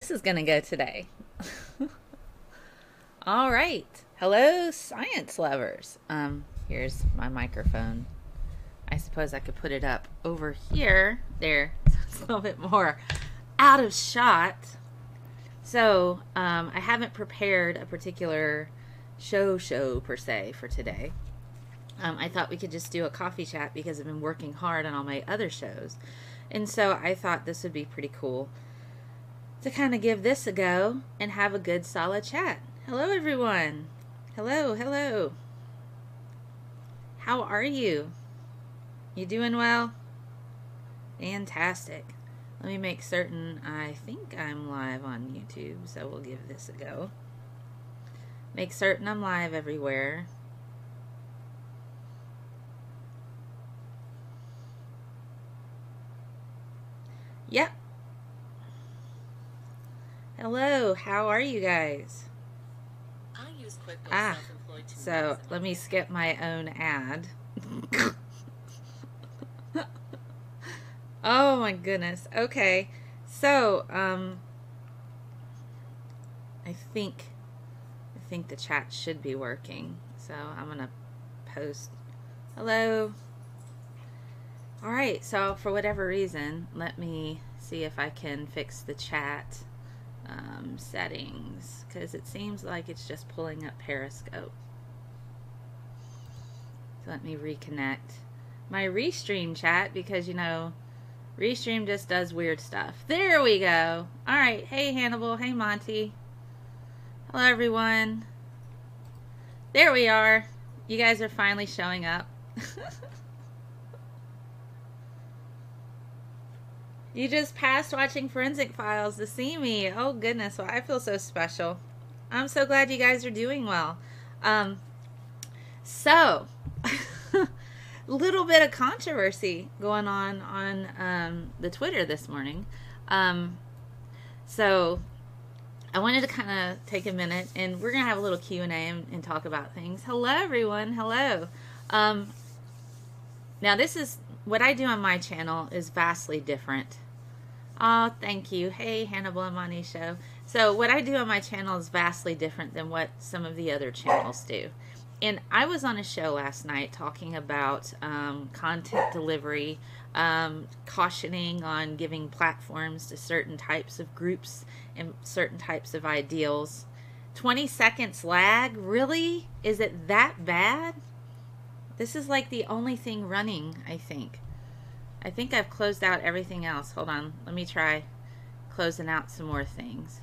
This is going to go today. All right. Hello, science lovers. Here's my microphone. I suppose I could put it up over here. There. So it's a little bit more out of shot. So, I haven't prepared a particular show per se for today. I thought we could just do a coffee chat because I've been working hard on all my other shows. And so I thought this would be pretty cool to kind of give this a go and have a good solid chat. Hello everyone. Hello. How are you? You doing well? Fantastic. Let me make certain I think I'm live on YouTube, so we'll give this a go. Make certain I'm live everywhere. Yep. Hello, how are you guys? I use QuickBooks Self-Employed to so let me skip my own ad. Oh my goodness. Okay. So, I think the chat should be working. So I'm going to post hello. All right. So for whatever reason, let me see if I can fix the chat settings, because it seems like it's just pulling up Periscope. So let me reconnect my Restream chat, because you know Restream just does weird stuff. There we go. All right. Hey Hannibal. Hey Monty. Hello everyone. There we are. You guys are finally showing up. You just passed watching Forensic Files to see me. Oh goodness, well I feel so special. I'm so glad you guys are doing well. So, little bit of controversy going on the Twitter this morning. So I wanted to kind of take a minute, and we're gonna have a little Q&A and talk about things. Hello everyone. Hello. Now this is what I do on my channel is vastly different. Oh, thank you. Hey, Hannibal and Monisho. So what I do on my channel is vastly different than what some of the other channels do. And I was on a show last night talking about content delivery, cautioning on giving platforms to certain types of groups and certain types of ideals. 20 seconds lag? Really? Is it that bad? This is like the only thing running, I think. I think I've closed out everything else. Hold on. Let me try closing out some more things.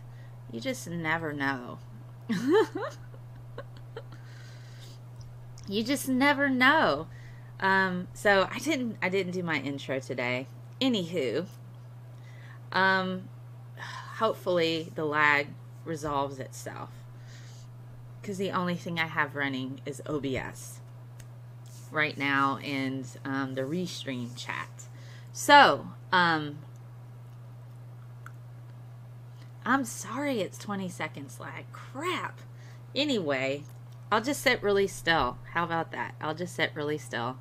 You just never know. You just never know. So I didn't do my intro today. Anywho, hopefully the lag resolves itself, because the only thing I have running is OBS right now and the Restream chat. So, I'm sorry it's 20 seconds lag. Crap. Anyway, I'll just sit really still. How about that? I'll just sit really still.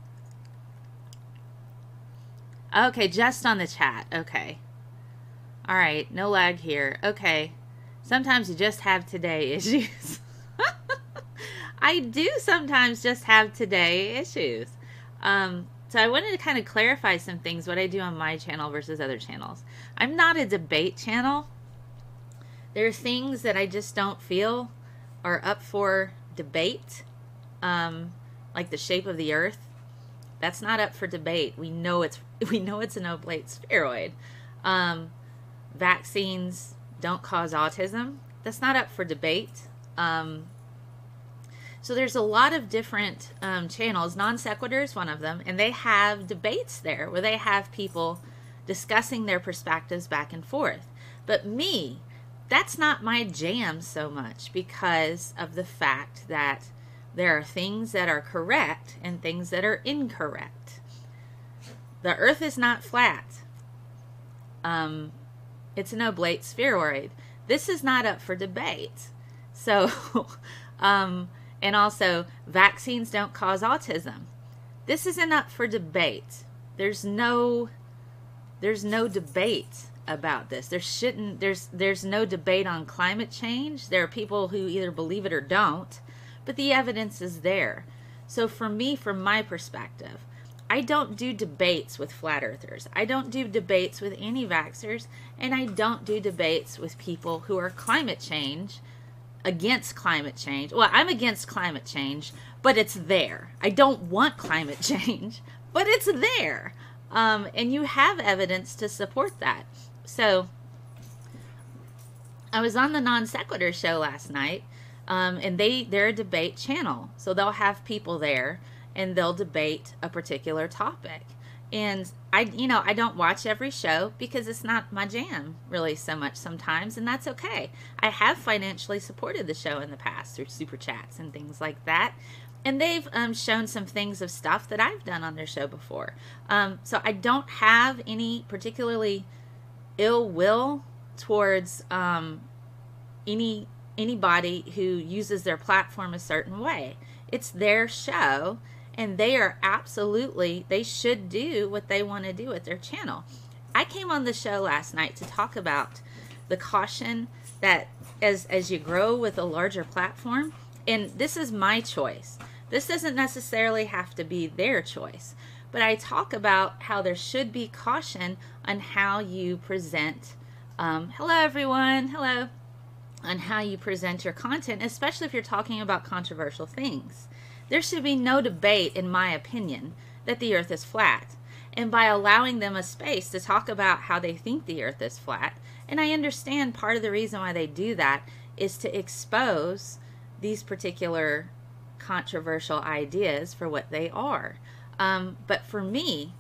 Okay, just on the chat. Okay. All right, no lag here. Okay. Sometimes you just have today issues. I do sometimes just have today issues. So I wanted to kind of clarify some things, what I do on my channel versus other channels. I'm not a debate channel. There are things that I just don't feel are up for debate, like the shape of the earth. That's not up for debate. We know it's an oblate spheroid. Vaccines don't cause autism. That's not up for debate. So there's a lot of different channels. Non Sequitur is one of them, and they have debates there where they have people discussing their perspectives back and forth. But me, that's not my jam so much, because of the fact that there are things that are correct and things that are incorrect. The earth is not flat. It's an oblate spheroid. This is not up for debate. So, and also, vaccines don't cause autism. This isn't up for debate. There's no debate about this. There's no debate on climate change. There are people who either believe it or don't, but the evidence is there. So for me, from my perspective, I don't do debates with flat earthers. I don't do debates with anti-vaxxers, and I don't do debates with people who are against climate change. Well, I'm against climate change, but it's there. I don't want climate change, but it's there. And you have evidence to support that. So I was on the Non Sequitur show last night, and they're a debate channel. So they'll have people there and they'll debate a particular topic. And I don't watch every show because it's not my jam really so much sometimes, and that's okay. I have financially supported the show in the past through super chats and things like that. And they've shown some things of stuff that I've done on their show before. So I don't have any particularly ill will towards anybody who uses their platform a certain way. It's their show, and they should do what they want to do with their channel. I came on the show last night to talk about the caution that as you grow with a larger platform, and this is my choice. This doesn't necessarily have to be their choice, but I talk about how there should be caution on how you present, hello everyone, hello, on how you present your content, especially if you're talking about controversial things. There should be no debate, in my opinion, that the earth is flat. And by allowing them a space to talk about how they think the earth is flat, and I understand part of the reason why they do that is to expose these particular controversial ideas for what they are. But for me,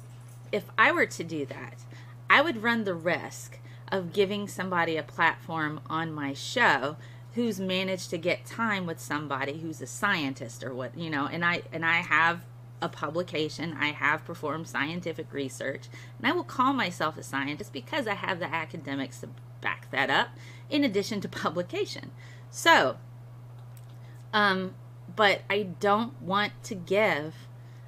if I were to do that, I would run the risk of giving somebody a platform on my show who's managed to get time with somebody who's a scientist or what, and I have a publication, I have performed scientific research, and I will call myself a scientist because I have the academics to back that up in addition to publication. So, but I don't want to give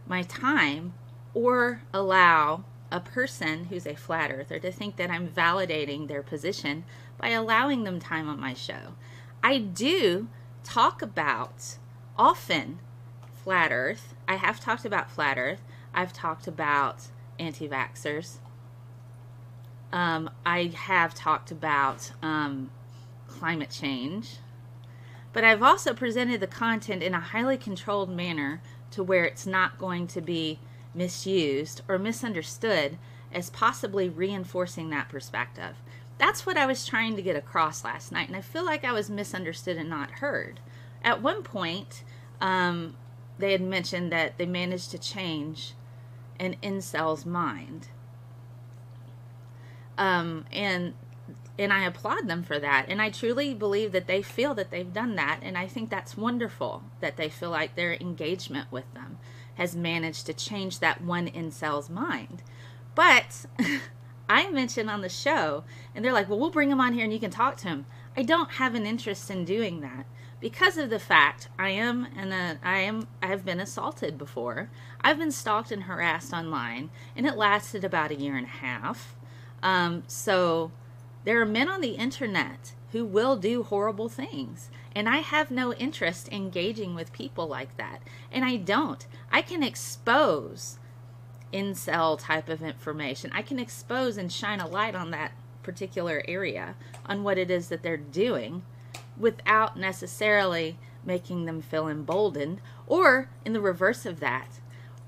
my time or allow a person who's a flat earther to think that I'm validating their position by allowing them time on my show. I do talk about often flat earth. I have talked about flat earth. I've talked about anti-vaxxers. I have talked about climate change. But I've also presented the content in a highly controlled manner to where it's not going to be misused or misunderstood as possibly reinforcing that perspective. That's what I was trying to get across last night, and I feel like I was misunderstood and not heard. At one point, they had mentioned that they managed to change an incel's mind. And I applaud them for that, and I truly believe that they feel that they've done that, and I think that's wonderful that they feel like their engagement with them has managed to change that one incel's mind. But I mentioned on the show, and they're like, well, we'll bring him on here and you can talk to him. I don't have an interest in doing that because of the fact I have been assaulted before. I've been stalked and harassed online, and it lasted about 1.5 years. So there are men on the internet who will do horrible things, and I have no interest in engaging with people like that. And I don't. I can expose incel type of information. I can expose and shine a light on that particular area, on what it is that they're doing, without necessarily making them feel emboldened. Or in the reverse of that,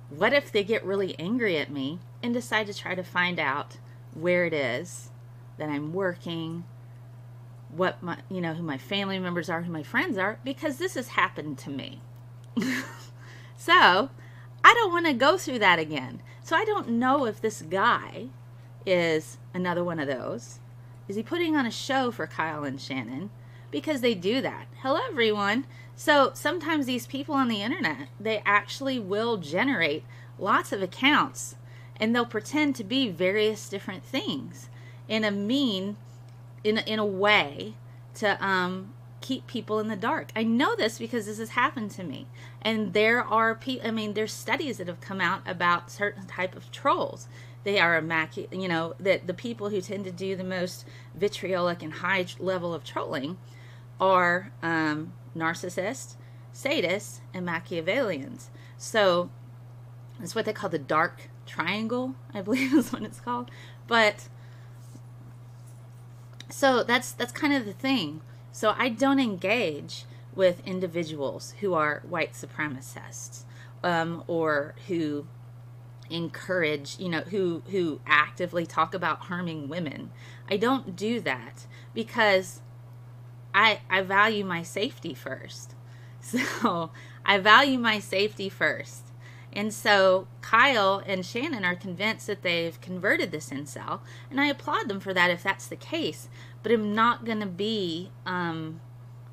what if they get really angry at me and decide to try to find out where it is that I'm working, what my, who my family members are, who my friends are, because this has happened to me. So I don't want to go through that again. So I don't know if this guy is another one of those. Is he putting on a show for Kyle and Shannon? Because they do that. Hello, everyone. So sometimes these people on the internet, they actually will generate lots of accounts, and they'll pretend to be various different things in a way to keep people in the dark. I know this because this has happened to me. And there are there's studies that have come out about certain type of trolls they are that the people who tend to do the most vitriolic and high level of trolling are narcissists, sadists, and Machiavellians. So it's what they call the dark triangle, I believe is what it's called. But so that's kind of the thing. So I don't engage with individuals who are white supremacists, or who encourage, who actively talk about harming women. I don't do that because I value my safety first. So I value my safety first. And so Kyle and Shannon are convinced that they've converted this incel, and I applaud them for that if that's the case. But I'm not going to be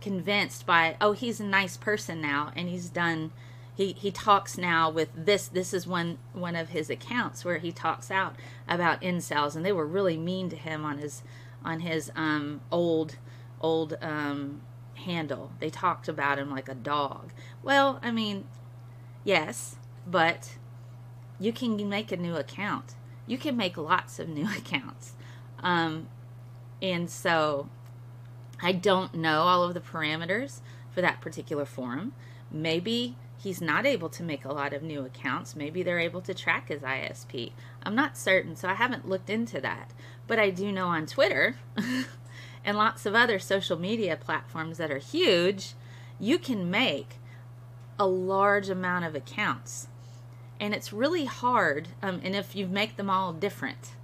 convinced by, oh, he's a nice person now, and he's done. He talks now with this. This is one of his accounts where he talks out about incels, and they were really mean to him on his old handle. They talked about him like a dog. Well, I mean, yes. But you can make a new account. You can make lots of new accounts. And so I don't know all of the parameters for that particular forum. Maybe he's not able to make a lot of new accounts. Maybe they're able to track his ISP. I'm not certain, so I haven't looked into that. But I do know on Twitter and lots of other social media platforms that are huge, you can make a large amount of accounts. And it's really hard, and if you make them all different,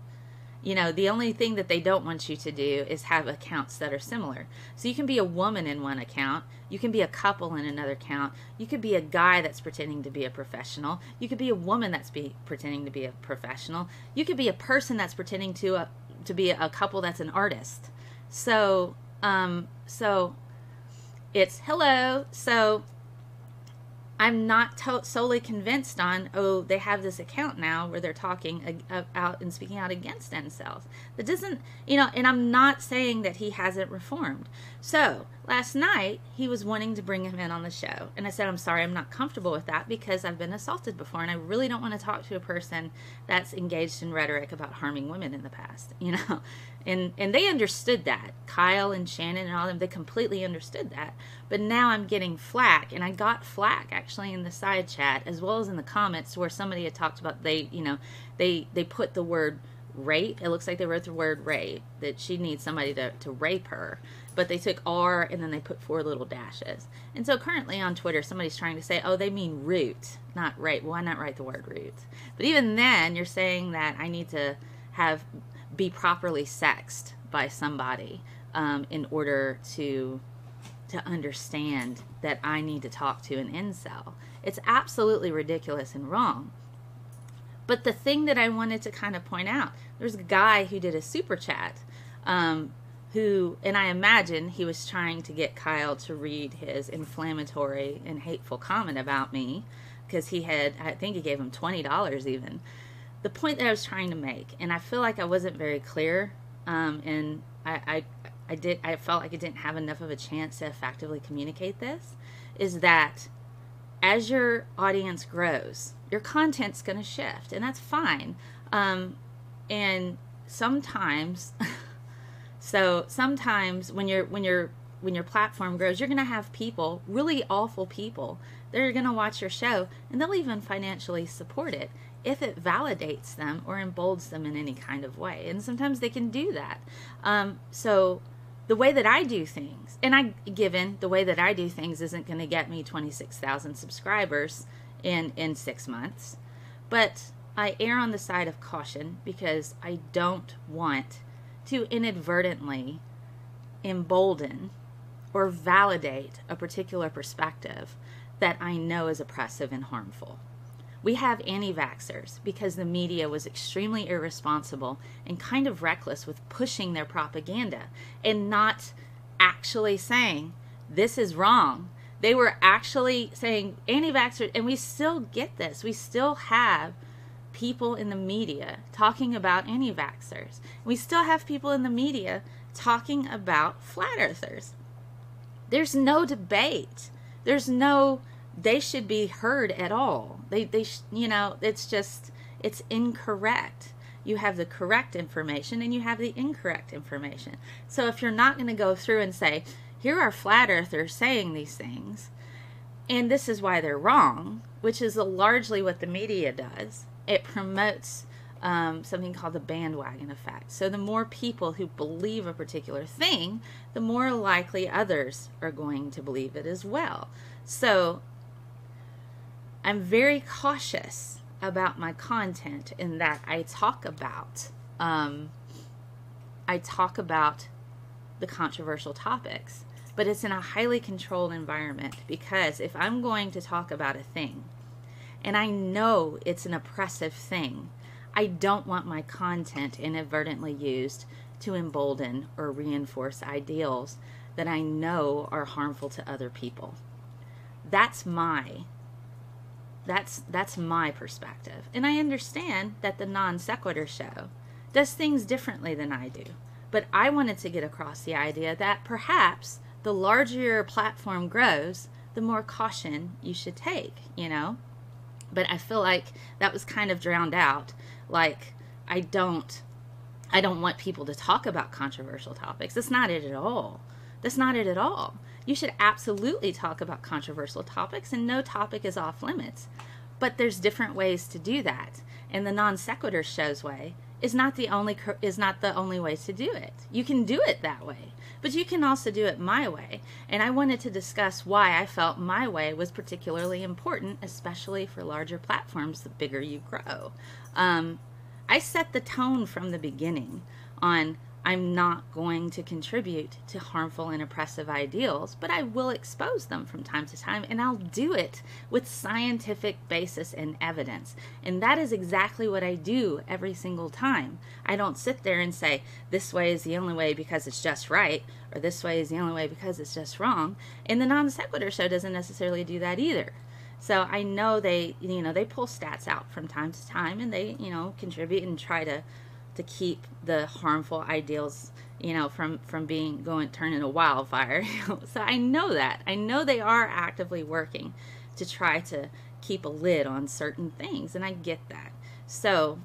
the only thing that they don't want you to do is have accounts that are similar. So you can be a woman in one account, you can be a couple in another account, you could be a guy that's pretending to be a professional, you could be a woman that's pretending to be a professional, you could be a person that's pretending to be a couple that's an artist. So it's hello. So I'm not solely convinced on, oh, they have this account now where they're talking out and speaking out against incels. That doesn't, and I'm not saying that he hasn't reformed. So last night, he was wanting to bring him in on the show. And I said, I'm sorry, I'm not comfortable with that because I've been assaulted before. And I really don't want to talk to a person that's engaged in rhetoric about harming women in the past, And they understood that. Kyle and Shannon and all of them, they completely understood that. But now I'm getting flack, and I got flack actually in the side chat as well as in the comments where somebody had talked about they put the word rape. It looks like they wrote the word rape, that she needs somebody to rape her. But they took R and then they put 4 little dashes. And so currently on Twitter, somebody's trying to say, oh, they mean root, not rape. Why not write the word root? But even then, you're saying that I need to be properly sexed by somebody in order to understand that I need to talk to an incel. It's absolutely ridiculous and wrong. But the thing that I wanted to kind of point out, there's a guy who did a super chat and I imagine he was trying to get Kyle to read his inflammatory and hateful comment about me because I think he gave him $20 even. The point that I was trying to make, and I feel like I wasn't very clear, and I felt like I didn't have enough of a chance to effectively communicate this, is that as your audience grows, your content's going to shift, and that's fine. And sometimes, sometimes when your platform grows, you're going to have people, really awful people, that are going to watch your show, and they'll even financially support it if it validates them or emboldens them in any kind of way. And sometimes they can do that. So the way that I do things, and given the way that I do things isn't going to get me 26,000 subscribers in 6 months, but I err on the side of caution because I don't want to inadvertently embolden or validate a particular perspective that I know is oppressive and harmful. We have anti-vaxxers because the media was extremely irresponsible and kind of reckless with pushing their propaganda and not actually saying, this is wrong. They were actually saying anti-vaxxers, and we still get this. We still have people in the media talking about anti-vaxxers. We still have people in the media talking about flat earthers. There's no debate. They should be heard at all. It's incorrect. You have the correct information and you have the incorrect information. So if you're not going to go through and say, here are flat earthers saying these things, and this is why they're wrong, which is largely what the media does. It promotes something called the bandwagon effect. So the more people who believe a particular thing, the more likely others are going to believe it as well. So I'm very cautious about my content in that I talk about the controversial topics, but it's in a highly controlled environment, because if I'm going to talk about a thing and I know it's an oppressive thing, I don't want my content inadvertently used to embolden or reinforce ideals that I know are harmful to other people. That's my perspective. And I understand that the Non Sequitur show does things differently than I do. But I wanted to get across the idea that perhaps the larger your platform grows, the more caution you should take, you know? But I feel like that was kind of drowned out. Like, I don't want people to talk about controversial topics. That's not it at all. That's not it at all. You should absolutely talk about controversial topics, and no topic is off limits. But there's different ways to do that. And the Non Sequitur show's way is not the only way to do it. You can do it that way, but you can also do it my way. And I wanted to discuss why I felt my way was particularly important, especially for larger platforms, the bigger you grow. I set the tone from the beginning on I'm not going to contribute to harmful and oppressive ideals, but I will expose them from time to time, and I'll do it with scientific basis and evidence. And that is exactly what I do every single time. I don't sit there and say, this way is the only way because it's just right, or this way is the only way because it's just wrong. And the Non Sequitur show doesn't necessarily do that either. So I know they pull stats out from time to time, and they, contribute and try to keep the harmful ideals, from turning a wildfire. So I know that. I know they are actively working to try to keep a lid on certain things, and I get that. So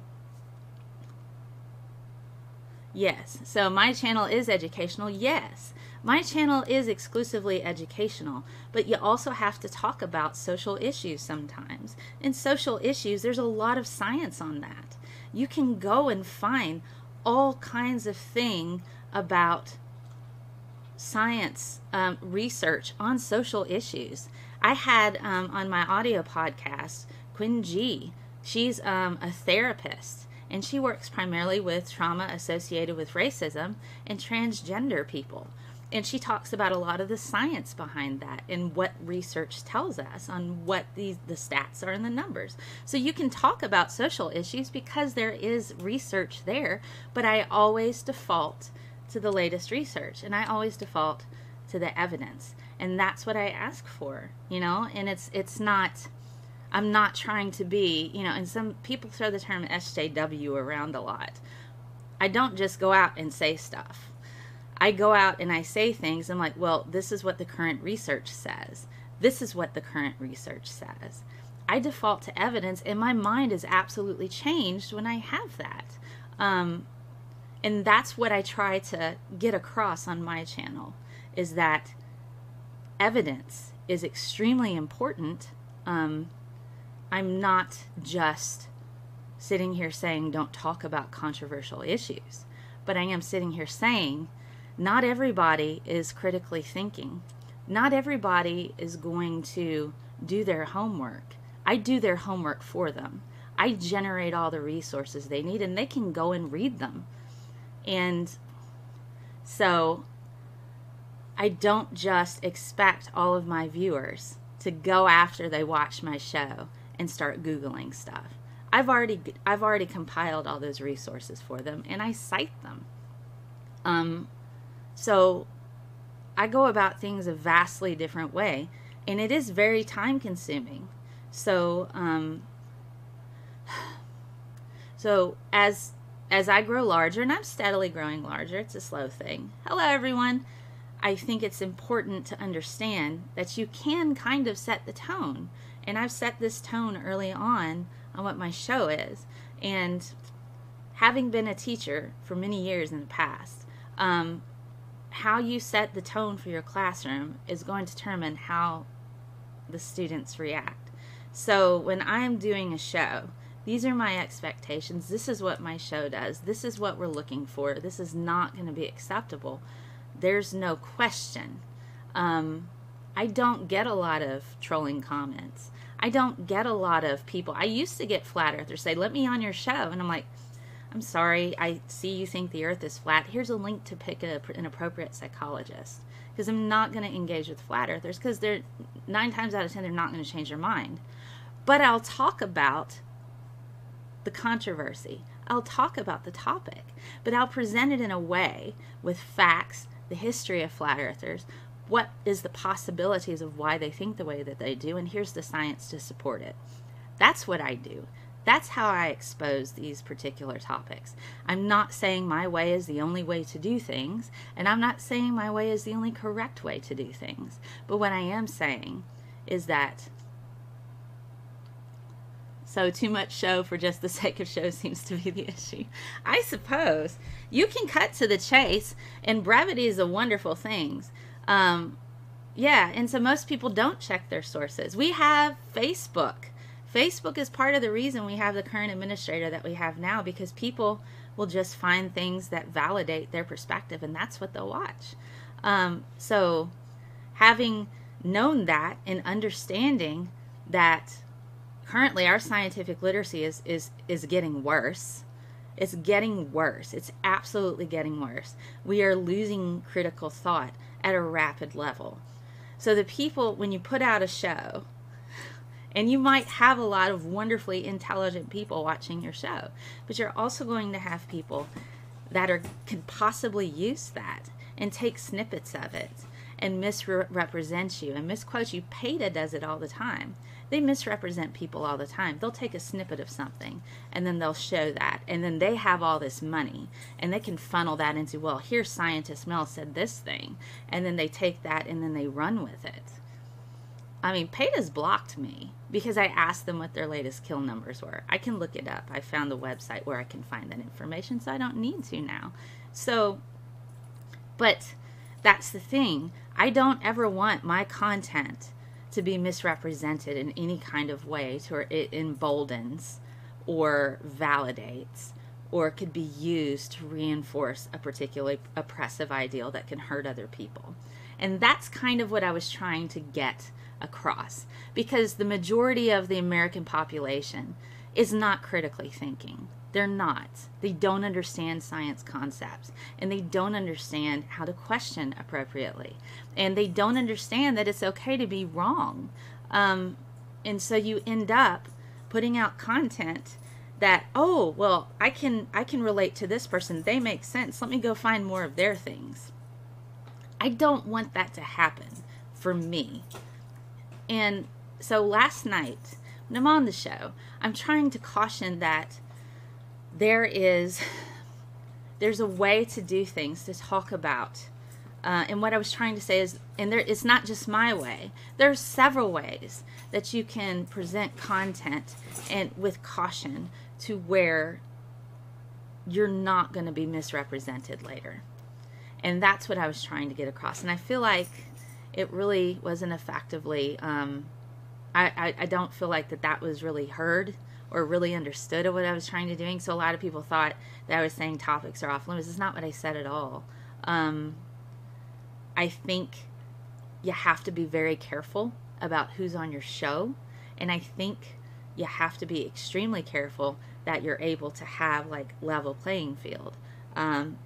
yes, so my channel is educational. Yes, my channel is exclusively educational, but you also have to talk about social issues sometimes. In social issues, there's a lot of science on that. You can go and find all kinds of thing about science research on social issues. I had on my audio podcast, Quinn G. She's a therapist, and she works primarily with trauma associated with racism and transgender people. And she talks about a lot of the science behind that and what research tells us on what the stats are and the numbers. So you can talk about social issues because there is research there, but I always default to the latest research, and I always default to the evidence. And that's what I ask for, and it's not, I'm not trying to be, and some people throw the term SJW around a lot. I don't just go out and say stuff. I go out and I say things. I'm like, well, this is what the current research says. This is what the current research says. I default to evidence, and my mind is absolutely changed when I have that. And that's what I try to get across on my channel, is that evidence is extremely important. I'm not just sitting here saying don't talk about controversial issues, but I am sitting here saying not everybody is critically thinking. Not everybody is going to do their homework. I do their homework for them. I generate all the resources they need, and they can go and read them. And so I don't just expect all of my viewers to go after they watch my show and start Googling stuff. I've already compiled all those resources for them, and I cite them. So I go about things a vastly different way, and it is very time consuming. So as I grow larger, and I'm steadily growing larger, it's a slow thing. Hello everyone. I think it's important to understand that you can kind of set the tone, and I've set this tone early on what my show is. And having been a teacher for many years in the past, how you set the tone for your classroom is going to determine how the students react. So when I'm doing a show, these are my expectations. This is what my show does. This is what we're looking for. This is not going to be acceptable. There's no question. I don't get a lot of trolling comments. I don't get a lot of people. I used to get flat earthers say, let me on your show. And I'm like, I'm sorry, I see you think the earth is flat. Here's a link to pick an appropriate psychologist. Because I'm not going to engage with flat earthers, because they're 9 times out of 10, they're not going to change their mind. But I'll talk about the controversy. I'll talk about the topic. But I'll present it in a way with facts, the history of flat earthers, what is the possibilities of why they think the way that they do, and here's the science to support it. That's what I do. That's how I expose these particular topics. I'm not saying my way is the only way to do things, and I'm not saying my way is the only correct way to do things. But what I am saying is that, so too much show for just the sake of show seems to be the issue. I suppose you can cut to the chase, and brevity is a wonderful thing. Yeah, and so most people don't check their sources. We have Facebook. Facebook is part of the reason we have the current administrator that we have now, because people will just find things that validate their perspective, and that's what they'll watch. So having known that and understanding that currently our scientific literacy is getting worse. It's getting worse. It's absolutely getting worse. We are losing critical thought at a rapid level. So the people, when you put out a show, and you might have a lot of wonderfully intelligent people watching your show, but you're also going to have people that can possibly use that and take snippets of it and misrepresent you and misquote you. PETA does it all the time. They misrepresent people all the time. They'll take a snippet of something and then they'll show that, and then they have all this money and they can funnel that into, well, here's ScientistMel said this thing, and then they take that and then they run with it. I mean, PETA's blocked me because I asked them what their latest kill numbers were. I can look it up. I found the website where I can find that information, so I don't need to now. So, but that's the thing. I don't ever want my content to be misrepresented in any kind of way to where it emboldens or validates or could be used to reinforce a particularly oppressive ideal that can hurt other people. And that's kind of what I was trying to get across, because the majority of the American population is not critically thinking. They're not. They don't understand science concepts, and they don't understand how to question appropriately, and they don't understand that it's okay to be wrong. And so you end up putting out content that, oh, well, I can relate to this person. They make sense. Let me go find more of their things. I don't want that to happen for me. And so last night, when I'm on the show, I'm trying to caution that there's a way to do things, to talk about. And what I was trying to say is, and it's not just my way. There's several ways that you can present content and with caution to where you're not going to be misrepresented later. And that's what I was trying to get across. And I feel like it really wasn't effectively, I don't feel like that was really heard or really understood of what I was trying to do. So a lot of people thought that I was saying topics are off limits. It's not what I said at all. I think you have to be very careful about who's on your show. And I think you have to be extremely careful that you're able to have like level playing field.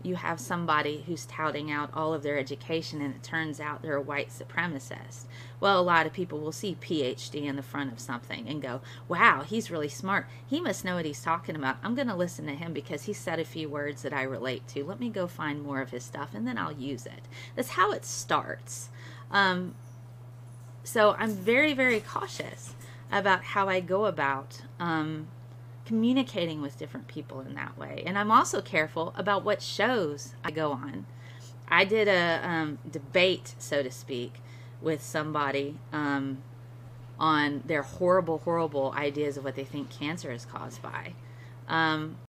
You have somebody who's touting out all of their education, and it turns out they're a white supremacist. Well, a lot of people will see PhD in the front of something and go, wow, he's really smart. He must know what he's talking about. I'm going to listen to him because he said a few words that I relate to. Let me go find more of his stuff, and then I'll use it. That's how it starts. So I'm very, very cautious about how I go about communicating with different people in that way. And I'm also careful about what shows I go on. I did a debate, so to speak, with somebody on their horrible, horrible ideas of what they think cancer is caused by.